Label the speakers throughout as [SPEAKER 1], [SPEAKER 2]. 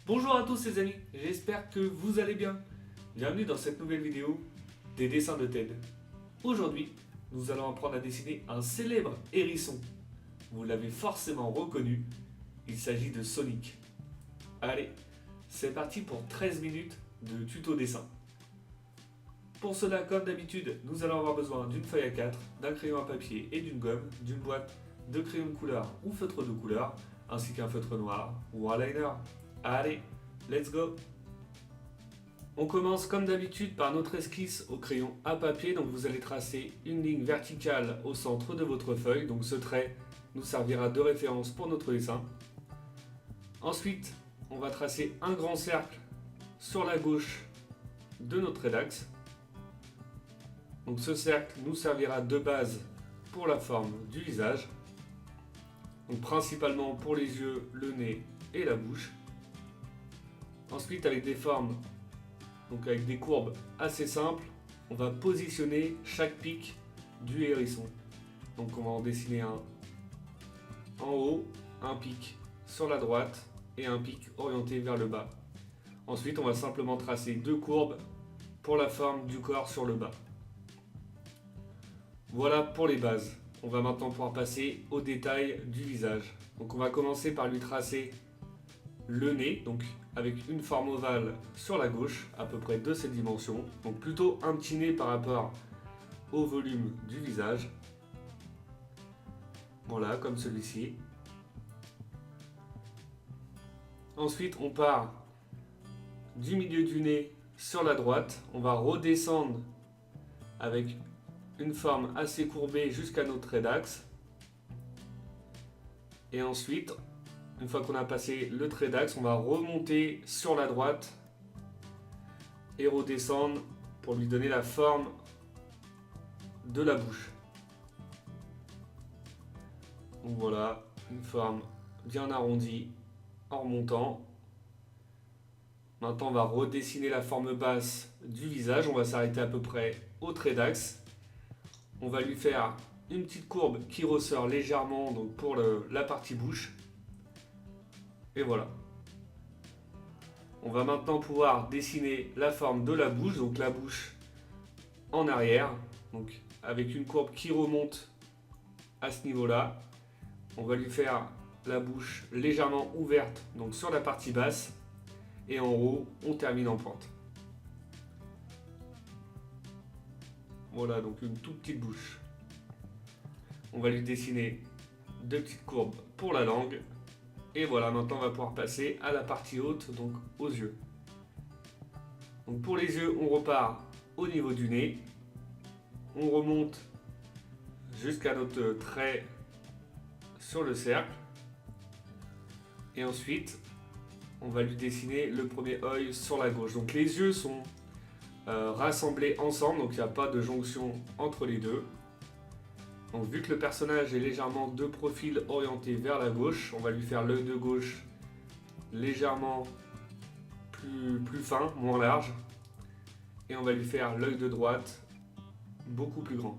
[SPEAKER 1] Bonjour à tous les amis, j'espère que vous allez bien. Bienvenue dans cette nouvelle vidéo des dessins de Ted. Aujourd'hui, nous allons apprendre à dessiner un célèbre hérisson. Vous l'avez forcément reconnu, il s'agit de Sonic. Allez, c'est parti pour 13 minutes de tuto dessin. Pour cela, comme d'habitude, nous allons avoir besoin d'une feuille à 4, d'un crayon à papier et d'une gomme, d'une boîte de crayons de couleur ou feutre de couleur, ainsi qu'un feutre noir ou un liner. Allez, let's go! On commence comme d'habitude par notre esquisse au crayon à papier. Donc vous allez tracer une ligne verticale au centre de votre feuille. Donc ce trait nous servira de référence pour notre dessin. Ensuite, on va tracer un grand cercle sur la gauche de notre trait d'axe. Donc ce cercle nous servira de base pour la forme du visage. Donc principalement pour les yeux, le nez et la bouche. Ensuite, avec des formes, donc avec des courbes assez simples, on va positionner chaque pic du hérisson. Donc on va en dessiner un en haut, un pic sur la droite et un pic orienté vers le bas. Ensuite, on va simplement tracer deux courbes pour la forme du corps sur le bas. Voilà pour les bases. On va maintenant pouvoir passer aux détails du visage. Donc on va commencer par lui tracer le nez, donc avec une forme ovale sur la gauche, à peu près de cette dimension. Donc plutôt un petit nez par rapport au volume du visage. Voilà, comme celui-ci. Ensuite, on part du milieu du nez sur la droite. On va redescendre avec une forme assez courbée jusqu'à notre trait d'axe. Et ensuite, une fois qu'on a passé le trait d'axe, on va remonter sur la droite et redescendre pour lui donner la forme de la bouche. Donc voilà, une forme bien arrondie en remontant. Maintenant, on va redessiner la forme basse du visage. On va s'arrêter à peu près au trait d'axe. On va lui faire une petite courbe qui ressort légèrement donc pour la partie bouche. Et voilà. On va maintenant pouvoir dessiner la forme de la bouche, donc la bouche en arrière, donc avec une courbe qui remonte à ce niveau-là. On va lui faire la bouche légèrement ouverte, donc sur la partie basse, et en haut, on termine en pointe. Voilà, donc une toute petite bouche. On va lui dessiner deux petites courbes pour la langue. Et voilà, maintenant on va pouvoir passer à la partie haute, donc aux yeux. Donc pour les yeux, on repart au niveau du nez. On remonte jusqu'à notre trait sur le cercle. Et ensuite, on va lui dessiner le premier œil sur la gauche. Donc les yeux sont rassemblés ensemble, donc il n'y a pas de jonction entre les deux. Donc vu que le personnage est légèrement de profil orienté vers la gauche, on va lui faire l'œil de gauche légèrement plus fin, moins large. Et on va lui faire l'œil de droite beaucoup plus grand.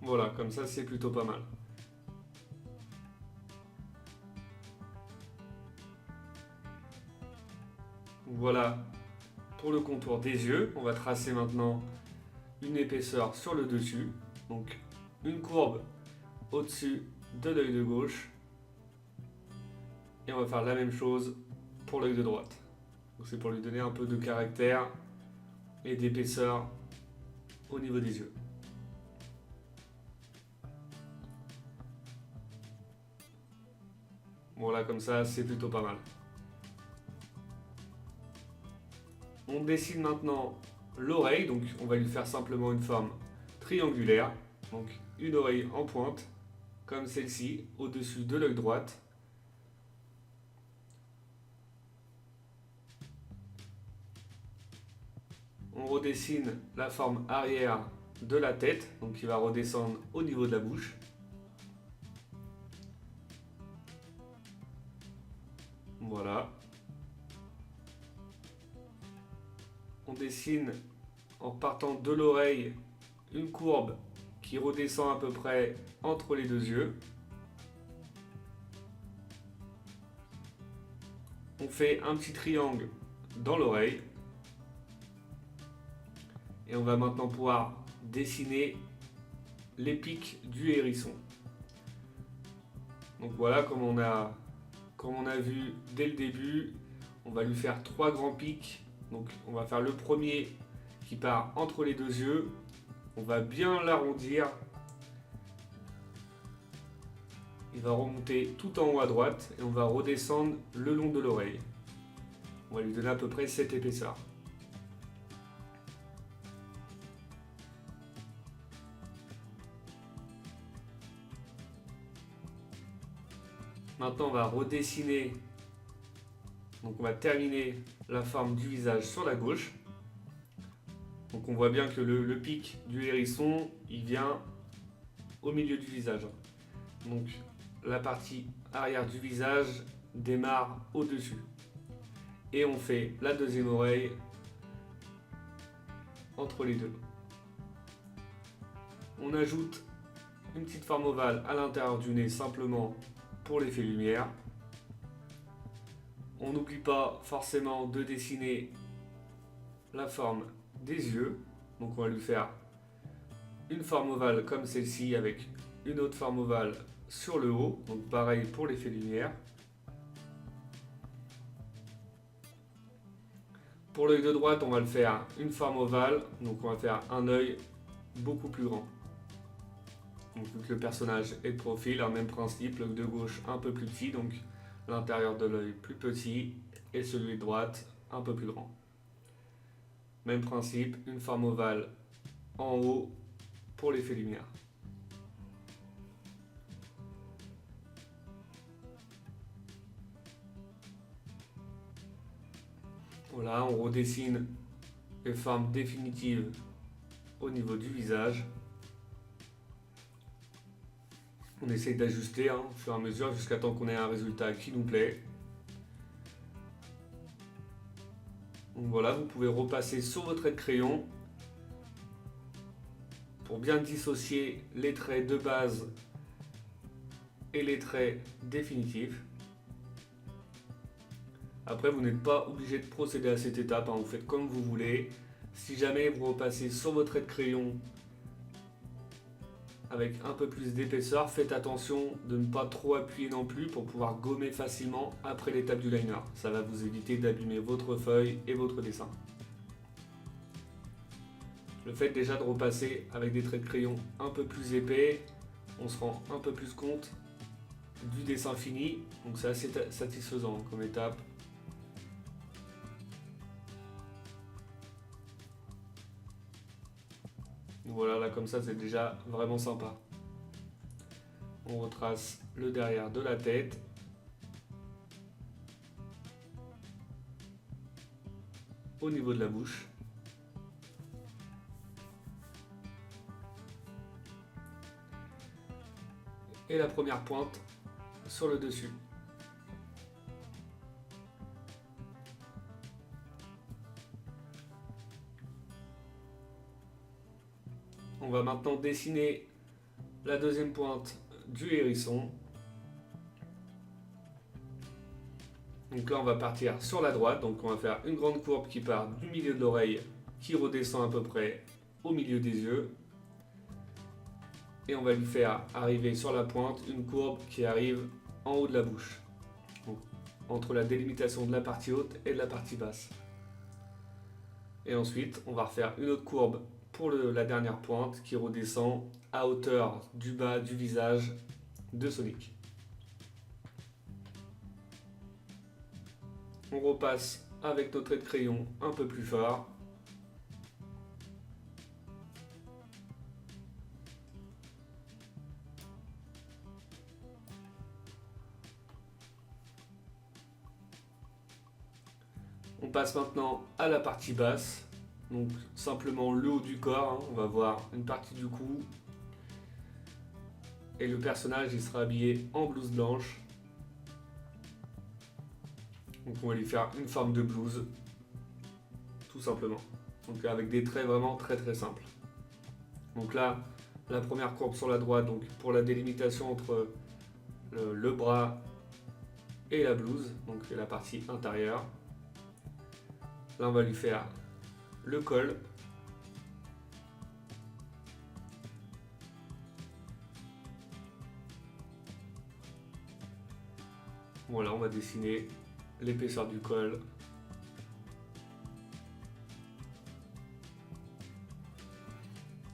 [SPEAKER 1] Voilà, comme ça c'est plutôt pas mal. Voilà pour le contour des yeux. On va tracer maintenant une épaisseur sur le dessus. Donc une courbe au-dessus de l'œil de gauche. Et on va faire la même chose pour l'œil de droite. Donc c'est pour lui donner un peu de caractère et d'épaisseur au niveau des yeux. Voilà, comme ça c'est plutôt pas mal. On dessine maintenant l'oreille, donc on va lui faire simplement une forme triangulaire. Donc une oreille en pointe, comme celle-ci, au-dessus de l'œil droite. On redessine la forme arrière de la tête, donc qui va redescendre au niveau de la bouche. Voilà. On dessine en partant de l'oreille une courbe qui redescend à peu près entre les deux yeux. On fait un petit triangle dans l'oreille. Et on va maintenant pouvoir dessiner les pics du hérisson. Donc voilà, comme on a vu dès le début, on va lui faire 3 grands pics. Donc on va faire le premier qui part entre les deux yeux. On va bien l'arrondir. Il va remonter tout en haut à droite et on va redescendre le long de l'oreille. On va lui donner à peu près cette épaisseur. Maintenant, on va redessiner, donc on va terminer la forme du visage sur la gauche. Donc on voit bien que le pic du hérisson, il vient au milieu du visage. Donc la partie arrière du visage démarre au-dessus. Et on fait la deuxième oreille entre les deux. On ajoute une petite forme ovale à l'intérieur du nez simplement pour l'effet lumière. On n'oublie pas forcément de dessiner la forme des yeux. Donc on va lui faire une forme ovale comme celle-ci avec une autre forme ovale sur le haut. Donc pareil pour l'effet lumière. Pour l'œil de droite, on va le faire une forme ovale. Donc on va faire un œil beaucoup plus grand. Donc le personnage est de profil, un même principe, l'œil de gauche un peu plus petit, donc l'intérieur de l'œil plus petit et celui de droite un peu plus grand. Même principe, une forme ovale en haut pour l'effet lumière. Voilà, on redessine les formes définitives au niveau du visage. On essaye d'ajuster au fur et à mesure jusqu'à temps qu'on ait un résultat qui nous plaît. Donc voilà, vous pouvez repasser sur votre trait de crayon pour bien dissocier les traits de base et les traits définitifs. Après, vous n'êtes pas obligé de procéder à cette étape, vous faites comme vous voulez. Si jamais vous repassez sur votre trait de crayon avec un peu plus d'épaisseur, faites attention de ne pas trop appuyer non plus pour pouvoir gommer facilement après l'étape du liner. Ça va vous éviter d'abîmer votre feuille et votre dessin. Le fait déjà de repasser avec des traits de crayon un peu plus épais, on se rend un peu plus compte du dessin fini, donc c'est assez satisfaisant comme étape. Voilà, là comme ça c'est déjà vraiment sympa. On retrace le derrière de la tête. Au niveau de la bouche. Et la première pointe sur le dessus. On va maintenant dessiner la deuxième pointe du hérisson. Donc là on va partir sur la droite, donc on va faire une grande courbe qui part du milieu de l'oreille, qui redescend à peu près au milieu des yeux. Et on va lui faire arriver sur la pointe une courbe qui arrive en haut de la bouche. Donc, entre la délimitation de la partie haute et de la partie basse. Et ensuite on va refaire une autre courbe pour la dernière pointe qui redescend à hauteur du bas du visage de Sonic. On repasse avec notre trait de crayon un peu plus fort. On passe maintenant à la partie basse. Donc simplement le haut du corps, on va voir une partie du cou. Et le personnage il sera habillé en blouse blanche. Donc on va lui faire une forme de blouse, tout simplement. Donc avec des traits vraiment très simples. Donc là, la première courbe sur la droite, donc pour la délimitation entre le bras et la blouse, donc la partie intérieure. Là, on va lui faire le col. Voilà, on va dessiner l'épaisseur du col.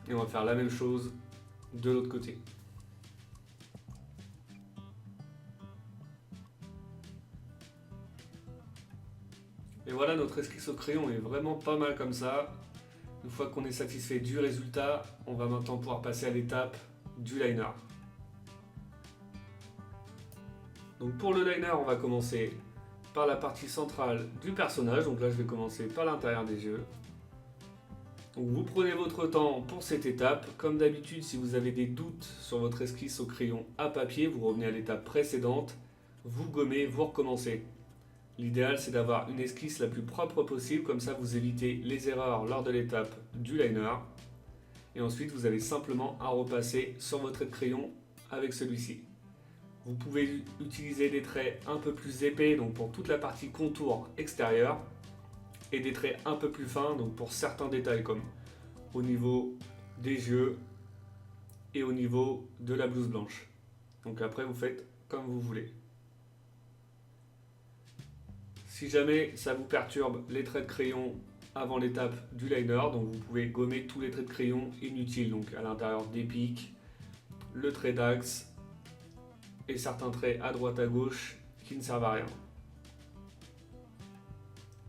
[SPEAKER 1] Et on va faire la même chose de l'autre côté. Et voilà, notre esquisse au crayon est vraiment pas mal comme ça. Une fois qu'on est satisfait du résultat, on va maintenant pouvoir passer à l'étape du liner. Donc pour le liner, on va commencer par la partie centrale du personnage. Donc là, je vais commencer par l'intérieur des yeux. Donc vous prenez votre temps pour cette étape. Comme d'habitude, si vous avez des doutes sur votre esquisse au crayon à papier, vous revenez à l'étape précédente, vous gommez, vous recommencez. L'idéal, c'est d'avoir une esquisse la plus propre possible, comme ça vous évitez les erreurs lors de l'étape du liner. Et ensuite, vous avez simplement à repasser sur votre trait de crayon avec celui-ci. Vous pouvez utiliser des traits un peu plus épais, donc pour toute la partie contour extérieur, et des traits un peu plus fins, donc pour certains détails comme au niveau des yeux et au niveau de la blouse blanche. Donc après, vous faites comme vous voulez. Si jamais ça vous perturbe les traits de crayon avant l'étape du liner, donc vous pouvez gommer tous les traits de crayon inutiles, donc à l'intérieur des pics, le trait d'axe et certains traits à droite à gauche qui ne servent à rien.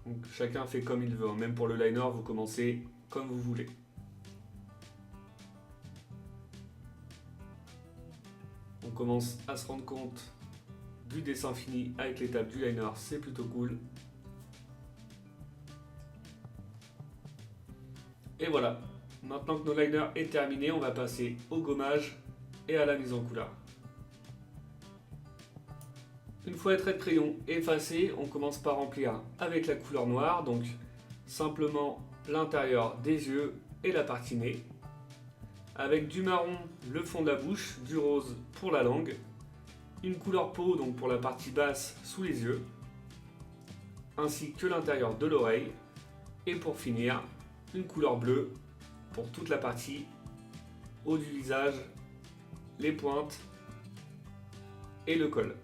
[SPEAKER 1] Donc chacun fait comme il veut, même pour le liner, vous commencez comme vous voulez. On commence à se rendre compte du dessin fini avec l'étape du liner, c'est plutôt cool. Et voilà, maintenant que notre liner est terminé, on va passer au gommage et à la mise en couleur. Une fois les traits de crayon effacés, on commence par remplir avec la couleur noire, donc simplement l'intérieur des yeux et la partie nez. Avec du marron, le fond de la bouche, du rose pour la langue, une couleur peau donc pour la partie basse sous les yeux, ainsi que l'intérieur de l'oreille, et pour finir, une couleur bleue pour toute la partie haut du visage, les pointes et le col.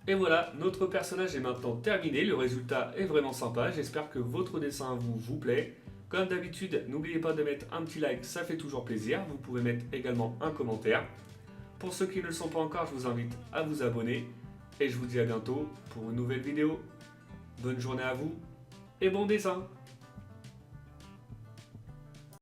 [SPEAKER 1] Et voilà, notre personnage est maintenant terminé, le résultat est vraiment sympa, j'espère que votre dessin vous plaît. Comme d'habitude, n'oubliez pas de mettre un petit like, ça fait toujours plaisir, vous pouvez mettre également un commentaire. Pour ceux qui ne le sont pas encore, je vous invite à vous abonner, et je vous dis à bientôt pour une nouvelle vidéo. Bonne journée à vous, et bon dessin!